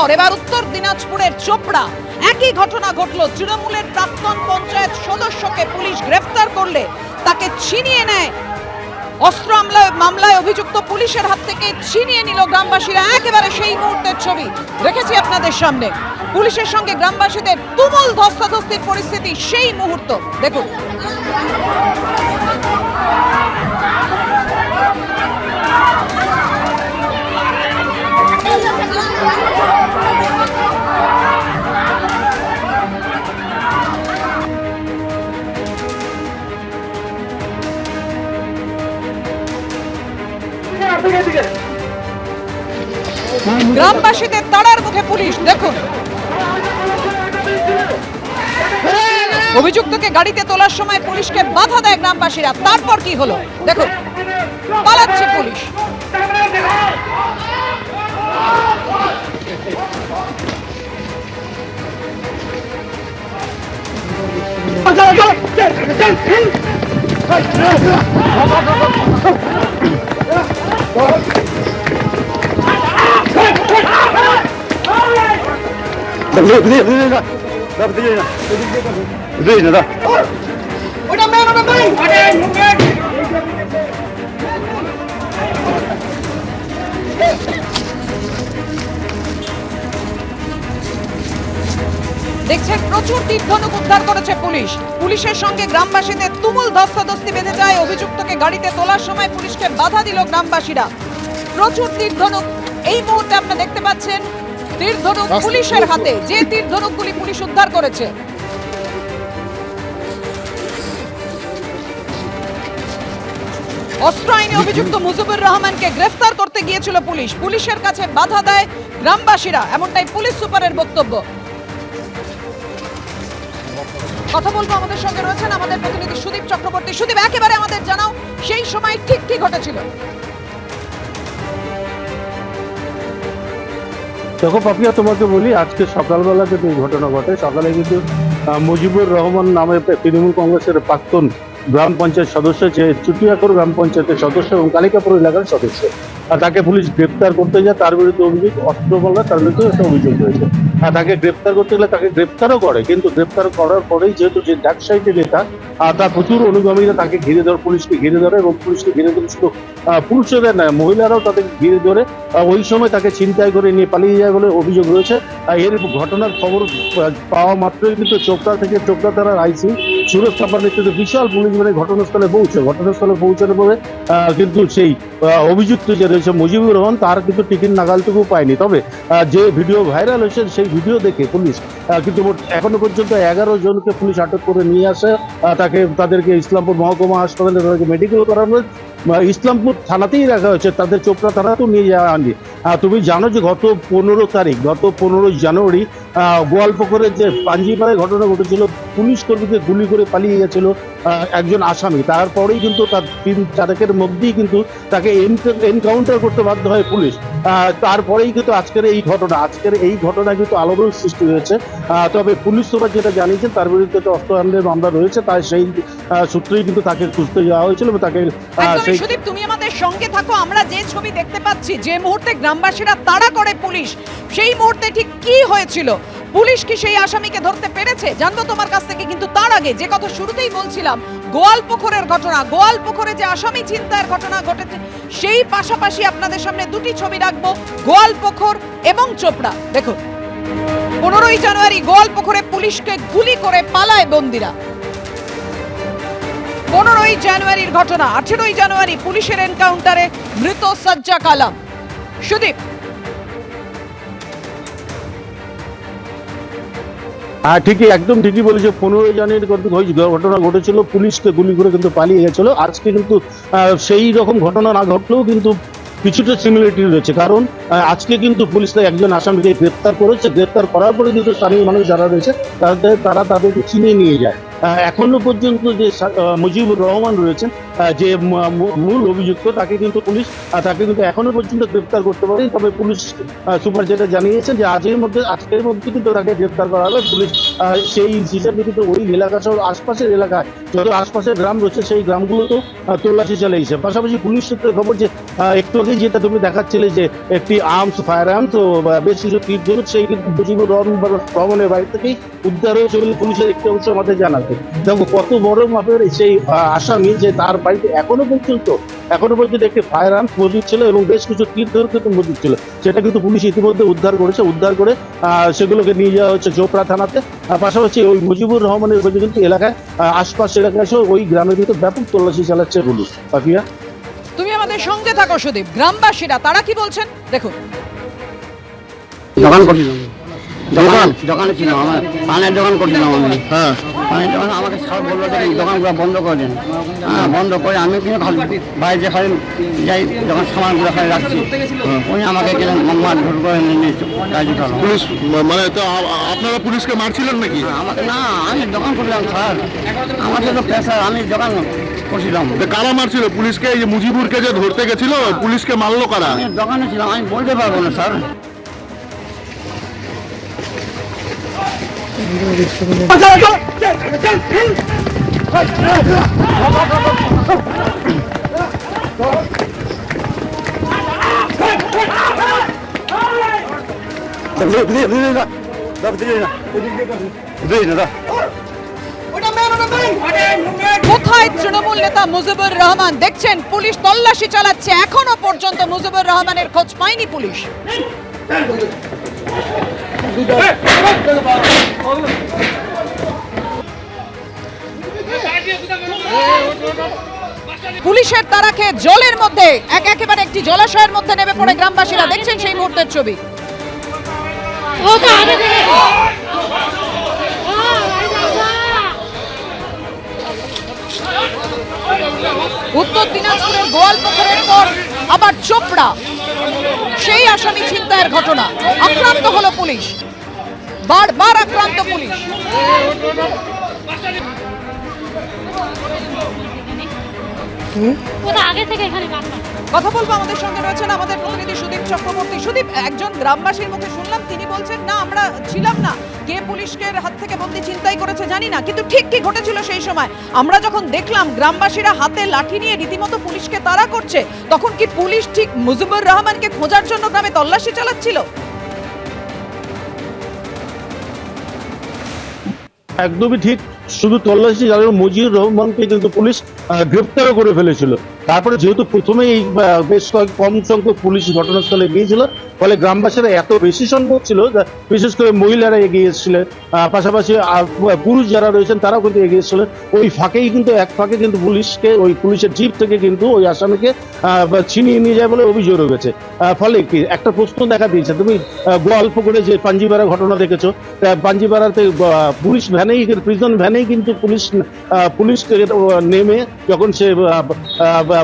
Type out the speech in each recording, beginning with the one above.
পর এবার উত্তর দিনাজপুরের চোপড়া একই ঘটনা ঘটল। তৃণমূলের প্রাক্তন পঞ্চায়েত সদস্যকে পুলিশ গ্রেফতার করলে তাকে ছিনিয়ে নেয়। অস্ত্র মামলায় অভিযুক্ত পুলিশের হাত থেকে ছিনিয়ে নিল গ্রামবাসীরা। একেবারে সেই মুহূর্তের ছবি রেখেছি আপনাদের সামনে। পুলিশের সঙ্গে গ্রামবাসীদের তুমুল ধস্তাধস্তির পরিস্থিতি, সেই মুহূর্ত দেখুন। গ্রামবাসীদের তাড়ার মুখে পুলিশ, দেখুন। অভিযুক্তকে গাড়িতে তোলার সময় পুলিশকে বাধা দেয় গ্রামবাসীরা। তারপর কি হলো দেখুন, পালাচ্ছে পুলিশ। দেখছেন প্রচুর তীর ধনুক উদ্ধার করেছে পুলিশ। পুলিশের সঙ্গে গ্রামবাসীদের তুমুল ধস্তাধস্তি বেঁধে যায়। অভিযুক্তকে গাড়িতে তোলার সময় পুলিশকে বাধা দিল গ্রামবাসীরা। প্রচুর তীর ধনুক এই মুহূর্তে আপনারা দেখতে পাচ্ছেন। তীর ধনুক পুলিশের হাতে, যে তীর ধনুকগুলি পুলিশ উদ্ধার করেছে। অস্ত্র আইনে অভিযুক্ত মুজিবুর রহমানকে গ্রেফতার করতে গিয়েছিল পুলিশ। পুলিশের কাছে বাধা দেয় গ্রামবাসীরা, এমনটাই পুলিশ সুপারের বক্তব্য। কথা বলবো, আমাদের সঙ্গে রয়েছেন আমাদের প্রতিনিধি সুদীপ চক্রবর্তী। সুদীপ, একেবারে আমাদের জানাও সেই সময় ঠিক কি ঘটেছিল। দেখো পাপিয়া, তোমাকে বলি, আজকে সকালবেলা কিন্তু এই ঘটনা ঘটে। সকালে কিন্তু মুজিবুর রহমান নামে তৃণমূল কংগ্রেসের প্রাক্তন গ্রাম পঞ্চায়েত সদস্য, যে চুটিয়াকর গ্রাম পঞ্চায়েতের সদস্য এবং কালিকাপুর এলাকার সদস্য, আর তাকে পুলিশ গ্রেপ্তার করতে যায়। তার বিরুদ্ধে অভিযোগ অস্ত্র মামলা, তার বিরুদ্ধে একটা অভিযোগ রয়েছে। আর তাকে গ্রেপ্তার করতে গেলে তাকে গ্রেপ্তারও করে, কিন্তু গ্রেপ্তার করার পরেই যেহেতু যে ডাক সাইডে নেতা, তার প্রচুর অনুগামীরা তাকে ঘিরে ধরে, পুলিশকে ঘিরে ধরে, এবং পুলিশকে ঘিরে ধরে শুধু পুরুষদের নয়, মহিলারাও তাদেরকে ঘিরে ধরে ওই সময় তাকে ছিনতাই করে নিয়ে পালিয়ে যায় বলে অভিযোগ রয়েছে। এর ঘটনার খবর পাওয়া মাত্রই কিন্তু চোপড়া থেকে চোপড়া থানার আইসি সুরজ থাপার নেতৃত্বে বিশাল পুলিশ মানে ঘটনাস্থলে পৌঁছানোর পরে কিন্তু সেই অভিযুক্ত যে রয়েছে মুজিবুর রহমান, তার কিন্তু টিকিট নাগালটুকু পায়নি। তবে যে ভিডিও ভাইরাল হয়েছে সেই ভিডিও দেখে পুলিশ কিন্তু এখনো পর্যন্ত 11 জনকে পুলিশ আটক করে নিয়ে আসে। তাদেরকে ইসলামপুর মহকুমা হাসপাতালে তাদেরকে মেডিকেল করানো, ইসলামপুর থানাতেই রাখা হয়েছে, তাদের চোপড়া থানাতেও নিয়ে যাওয়া হয়নি। তুমি জানো যে গত 15 জানুয়ারি গোয়ালপুকুরের যে পাঞ্জিপাড়ায় ঘটনা ঘটেছিল, পুলিশ কর্মীকে গুলি করে পালিয়ে গেছিল একজন আসামি। তারপরেই কিন্তু তার 3-4 মধ্যেই কিন্তু তাকে এনকাউন্টার করতে বাধ্য হয় পুলিশ। তারপরেই কিন্তু আজকের এই ঘটনা কিন্তু আলোড়ন সৃষ্টি হয়েছে। তবে পুলিশ সুপার যেটা জানিয়েছেন, তার বিরুদ্ধে তো অস্ত্র আইনের মামলা রয়েছে, তাই সেই সূত্রেই কিন্তু তাকে খুঁজতে যাওয়া হয়েছিল এবং তাকে সুদীপ, তুমি আমাদের সঙ্গে থাকো। আমরা যে ছবি দেখতে পাচ্ছি, যে মুহূর্তে গ্রামবাসীরা তাড়া করে পুলিশ, সেই মুহূর্তে ঠিক কি হয়েছিল? পুলিশ কি সেই আসামিকে ধরতে পেরেছে? জানবো তোমার কাছ থেকে। কিন্তু তার আগে যে কথা শুরুতেই বলছিলাম, গোয়ালপুকুরের ঘটনা, গোয়ালপুকুরে যে আসামি ছিনতাইয়ের ঘটনা ঘটেছে, সেই পাশাপাশি আপনাদের সামনে দুটি ছবি রাখবো, গোয়ালপুকুর এবং চোপড়া। দেখুন, 15ই জানুয়ারি গোয়ালপুকুরে পুলিশকে গুলি করে পালায় বন্দীরা। 15ই জানুয়ারির ঘটনা। 18ই জানুয়ারি পুলিশের এনকাউন্টারে মৃত সাজ্জাক আলম। সুদীপ, ঠিকই, একদম ঠিকই বলেছে। 15 জানুয়ারি ঘটনা ঘটেছিল, পুলিশকে গুলি করে কিন্তু পালিয়ে গেছিল। আজকে কিন্তু সেই রকম ঘটনা না ঘটলেও কিন্তু কিছুটা সিমিলারিটি রয়েছে, কারণ আজকে কিন্তু পুলিশ একজন আসামিকে গ্রেপ্তার করেছে। গ্রেপ্তার করার পরে কিন্তু স্থানীয় মানুষ যারা রয়েছে তারা তাদেরকে ছিনিয়ে নিয়ে যায়। এখনো পর্যন্ত যে মুজিবুর রহমান রয়েছেন, যে মূল অভিযুক্ত, তাকে কিন্তু পুলিশ তাকে কিন্তু এখনো পর্যন্ত গ্রেপ্তার করতে পারেনি। তবে পুলিশ সুপার যেটা জানিয়েছেন যে আজকের মধ্যে কিন্তু তাকে গ্রেপ্তার করা হবে। পুলিশ সেই হিসাবে কিন্তু ওই এলাকা সহ আশপাশের এলাকায় যত আশপাশের গ্রাম রয়েছে সেই গ্রামগুলোতেও তল্লাশি চালিয়েছে। পাশাপাশি পুলিশ সূত্রে খবর যে একটু আগে যেটা তুমি দেখাচ্ছিলে যে একটি ফায়ার আর্মস ও বেশ কিছু তীর ধনুক সেই কিন্তু মুজিবুর রহমানের বাড়ি থেকেই উদ্ধার হয়েছে বলে পুলিশের একটি অংশ আমাদের জানাতে। দেখো কত বড় মাপের সেই আসামি যে তার বাড়িতে এখনো পর্যন্ত একটি ফায়ার আর্মস মজুদ ছিল এবং বেশ কিছু তীর ধনুক কিন্তু মজুদ ছিল, সেটা কিন্তু পুলিশ ইতিমধ্যে উদ্ধার করে সেগুলোকে নিয়ে যাওয়া হচ্ছে চোপড়া থানাতে। পাশাপাশি ওই মুজিবুর রহমানের কিন্তু এলাকায় আশপাশ এলাকায় সহ ওই গ্রামের ভিতরে ব্যাপক তল্লাশি চালাচ্ছে পুলিশ। পাপিয়া, তুমি আমাদের সঙ্গে থাকো সুদীপ। গ্রামবাসীরা তারা কি বলছেন দেখুন। দোকানে ছিলাম, আমার পানের দোকান করছিলাম আমি। হ্যাঁ, পানের দোকান আমাকে সব বললো যে দোকানগুলো বন্ধ করে দেন। হ্যাঁ, বন্ধ করে আমি কিন্তু বাইরে খালি যাই, যখন সামানগুলো খালি রাখছি উনি আমাকে মার ধর করে নিয়ে কাজ উঠালো। পুলিশ মানে তো আপনারা পুলিশকে মারছিলেন নাকি? আমাকে না, আমি দোকান করলাম স্যার, আমার জন্য পেশা, আমি দোকান করছিলাম। কারা মারছিল পুলিশকে? এই যে মুজিবুরকে যে ধরতে গেছিল পুলিশকে মারলো কারা? আমি দোকানে ছিলাম, আমি বলতে পারবো না স্যার। কোথায় তৃণমূল নেতা মুজিবুর রহমান? দেখছেন পুলিশ তল্লাশি চালাচ্ছে, এখনো পর্যন্ত মুজিবুর রহমানের খোঁজ পায়নি পুলিশ। পুলিশের তাড়া খেয়ে জলের মধ্যে একেবারে একটি জলাশয়ের মধ্যে নেমে পড়ে গ্রামবাসীরা। দেখছেন সেই মুহূর্তের ছবি। উত্তর দিনাজপুরের গোয়ালপুকুরের পর আবার চোপড়া, সেই আসামি ছিনতাইয়ের ঘটনা। আক্রান্ত হলো পুলিশ, বারবার আক্রান্ত পুলিশ। কথা বলবো, আমাদের সঙ্গে রয়েছেন আমাদের প্রতিনিধি সুদীপ চক্রবর্তী। সুদীপ, একজন গ্রামবাসীর মুখে শুনলাম, তিনি বলছেন না আমরা ছিলাম না, কে পুলিশকে হাত থেকে বন্দি চিন্তাই করেছে জানি না, কিন্তু ঠিক কি ঘটেছিল সেই সময় আমরা যখন দেখলাম গ্রামবাসীরা হাতে লাঠি নিয়ে রীতিমতো পুলিশকে তাড়া করছে, তখন কি পুলিশ ঠিক মুজিবুর রহমানকে খোঁজার জন্য গ্রামে তল্লাশি চালাচ্ছিল? একদমই ঠিক। শুধু তল্লাশি চালানো, মুজিবুর রহমানকে কিন্তু পুলিশ গ্রেপ্তারও করে ফেলেছিল। তারপরে যেহেতু প্রথমেই বেশ কম সংখ্যক পুলিশ ঘটনাস্থলে গিয়েছিল, ফলে গ্রামবাসীরা এত বেশি সংখ্যক ছিল, বিশেষ করে মহিলারা এগিয়ে এসেছিলেন, পাশাপাশি পুরুষ যারা রয়েছেন তারাও কিন্তু এগিয়ে এসেছিলেন। ওই ফাঁকেই কিন্তু কিন্তু পুলিশকে, ওই পুলিশের জিপ থেকে কিন্তু ওই আসামিকে ছিনিয়ে নিয়ে যায় বলে অভিযোগ রয়েছে। ফলে কি একটা প্রশ্ন দেখা দিয়েছে, তুমি গোয়ালপুকুরে যে পাঞ্জিপাড়া ঘটনা দেখেছো, পাঞ্জিপাড়াতে পুলিশ ভ্যানেই, প্রিজন ভ্যানেই কিন্তু পুলিশকে নেমে যখন সে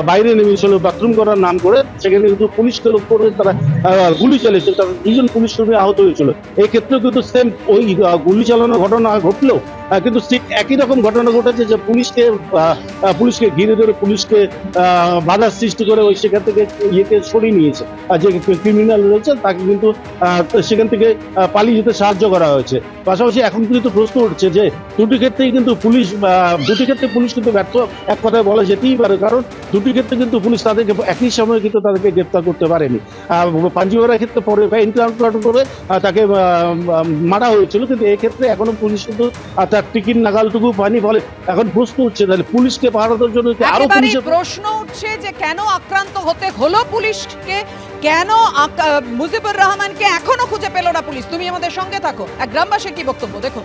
বাইরে নেমেছিল বাথরুম করার নাম করে, সেখানে কিন্তু পুলিশকে লক্ষ্য করে তারা গুলি চালিয়েছে। তারা 2জন পুলিশ কর্মী আহত হয়েছিল। এই ক্ষেত্রেও কিন্তু সেম ওই গুলি চালানোর ঘটনা ঘটলেও কিন্তু ঠিক একই রকম ঘটনা ঘটেছে যে পুলিশকে ঘিরে ধরে পুলিশকে বাধার সৃষ্টি করে ওই সেখান থেকে ইয়েকে সরিয়ে নিয়েছে। যে ক্রিমিনাল রয়েছে তাকে কিন্তু সেখান থেকে পালিয়ে যেতে সাহায্য করা হয়েছে। পাশাপাশি এখন কিন্তু প্রশ্ন উঠছে যে দুটি ক্ষেত্রে পুলিশ কিন্তু ব্যর্থ, এক কথায় বলা যেতেই পারে, কারণ দুটি ক্ষেত্রে কিন্তু পুলিশ তাদেরকে একই সময়ে কিন্তু তাদেরকে গ্রেপ্তার করতে পারেনি। পাঞ্জিপাড়ার ক্ষেত্রে পরে এনকাউন্টার করে তাকে মারা হয়েছিল, কিন্তু এক্ষেত্রে এখনো পুলিশ কিন্তু তার টিকিট নাগালটুকু পায়নি। ফলে এখন প্রশ্ন উঠছে তাহলে পুলিশকে পাহারা দেওয়ার জন্য আরো প্রশ্ন উঠছে যে কেন আক্রান্ত হতে হলো পুলিশকে, কেন মুজিবুর রহমানকে এখনো খুঁজে পেল না পুলিশ। তুমি আমাদের সঙ্গে থাকো। এক গ্রামবাসীর কি বক্তব্য দেখো।